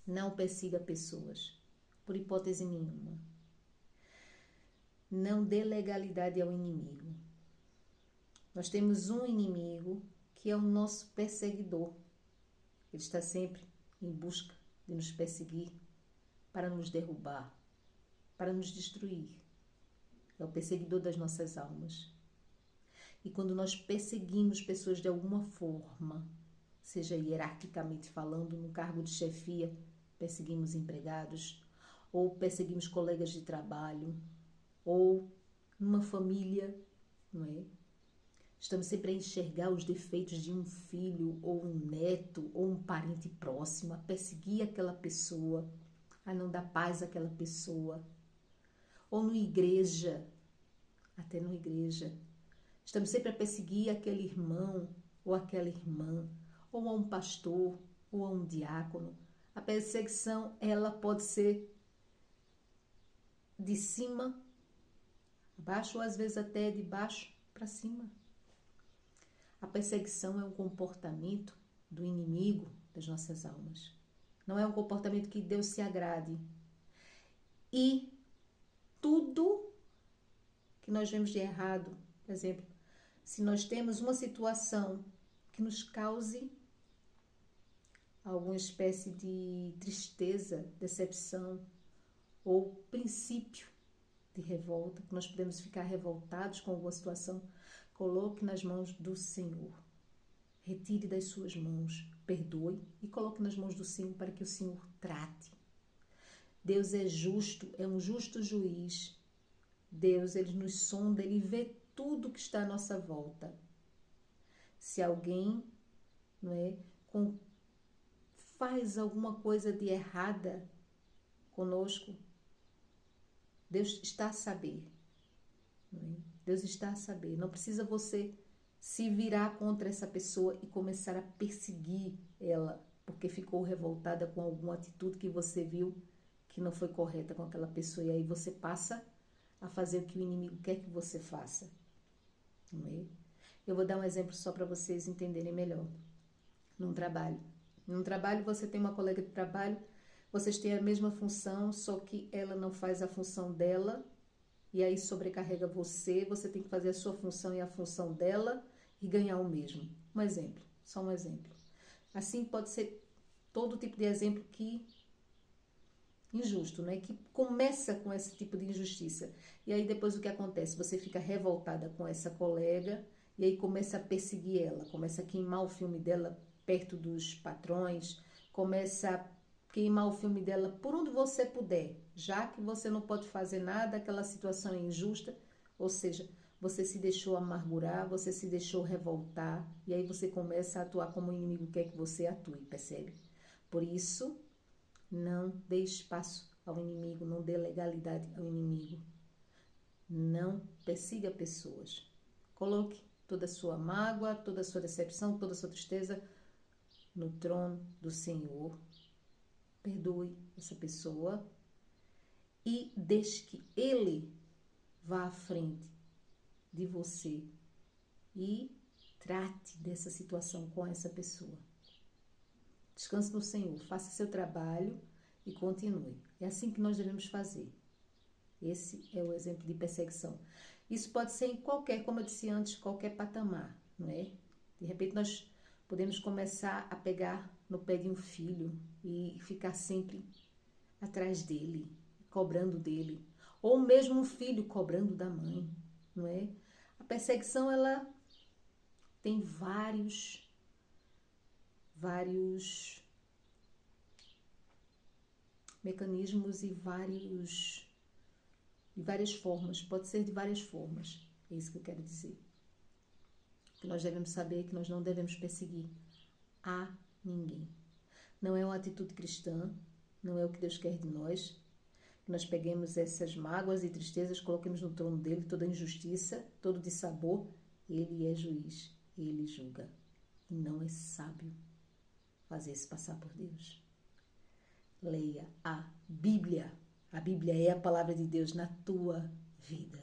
Não persiga pessoas, por hipótese nenhuma. Não dê legalidade ao inimigo. Nós temos um inimigo que é o nosso perseguidor. Ele está sempre em busca de nos perseguir para nos derrubar, para nos destruir. É o perseguidor das nossas almas. E quando nós perseguimos pessoas de alguma forma, seja hierarquicamente falando, no cargo de chefia, perseguimos empregados, ou perseguimos colegas de trabalho, ou numa família, não é? Estamos sempre a enxergar os defeitos de um filho, ou um neto, ou um parente próximo, a perseguir aquela pessoa, a não dar paz àquela pessoa. Ou na igreja, até na igreja. Estamos sempre a perseguir aquele irmão, ou aquela irmã, ou a um pastor, ou a um diácono. A perseguição, ela pode ser de cima a baixo, ou às vezes até de baixo para cima. A perseguição é um comportamento do inimigo das nossas almas. Não é um comportamento que Deus se agrade. E tudo que nós vemos de errado, por exemplo, se nós temos uma situação que nos cause alguma espécie de tristeza, decepção ou princípio de revolta, que nós podemos ficar revoltados com alguma situação, coloque nas mãos do Senhor. Retire das suas mãos, perdoe e coloque nas mãos do Senhor para que o Senhor trate. Deus é justo, é um justo juiz. Deus, Ele nos sonda, Ele vê tudo que está à nossa volta. Se alguém, não é, faz alguma coisa de errada conosco, Deus está a saber. Não é? Deus está a saber. Não precisa você se virar contra essa pessoa e começar a perseguir ela, porque ficou revoltada com alguma atitude que você viu que não foi correta com aquela pessoa. E aí você passa a fazer o que o inimigo quer que você faça. Não é? Eu vou dar um exemplo só para vocês entenderem melhor. Num trabalho você tem uma colega de trabalho, vocês têm a mesma função, só que ela não faz a função dela, e aí sobrecarrega você, você tem que fazer a sua função e a função dela e ganhar o mesmo. Um exemplo, só um exemplo. Assim pode ser todo tipo de exemplo que injusto, né? Que começa com esse tipo de injustiça. E aí depois o que acontece? Você fica revoltada com essa colega e aí começa a perseguir ela, começa a queimar o filme dela perto dos patrões, começa a queimar o filme dela por onde você puder, já que você não pode fazer nada, aquela situação é injusta, ou seja, você se deixou amargurar, você se deixou revoltar, e aí você começa a atuar como o inimigo quer que você atue, percebe? Por isso, não dê espaço ao inimigo, não dê legalidade ao inimigo. Não persiga pessoas. Coloque toda a sua mágoa, toda a sua decepção, toda a sua tristeza no trono do Senhor. Perdoe essa pessoa e deixe que Ele vá à frente de você e trate dessa situação com essa pessoa. Descanse no Senhor, faça seu trabalho e continue. É assim que nós devemos fazer. Esse é o exemplo de perseguição. Isso pode ser em qualquer, como eu disse antes, qualquer patamar, não é? De repente nós podemos começar a pegar no pé de um filho e ficar sempre atrás dele, cobrando dele. Ou mesmo um filho cobrando da mãe, não é? A perseguição, ela tem vários mecanismos e várias formas. Pode ser de várias formas. É isso que eu quero dizer. O que nós devemos saber é que nós não devemos perseguir a ninguém. Não é uma atitude cristã, não é o que Deus quer de nós. Que nós peguemos essas mágoas e tristezas, coloquemos no trono dele toda injustiça, todo dissabor. Ele é juiz, ele julga. E não é sábio fazer-se passar por Deus. Leia a Bíblia. A Bíblia é a palavra de Deus na tua vida.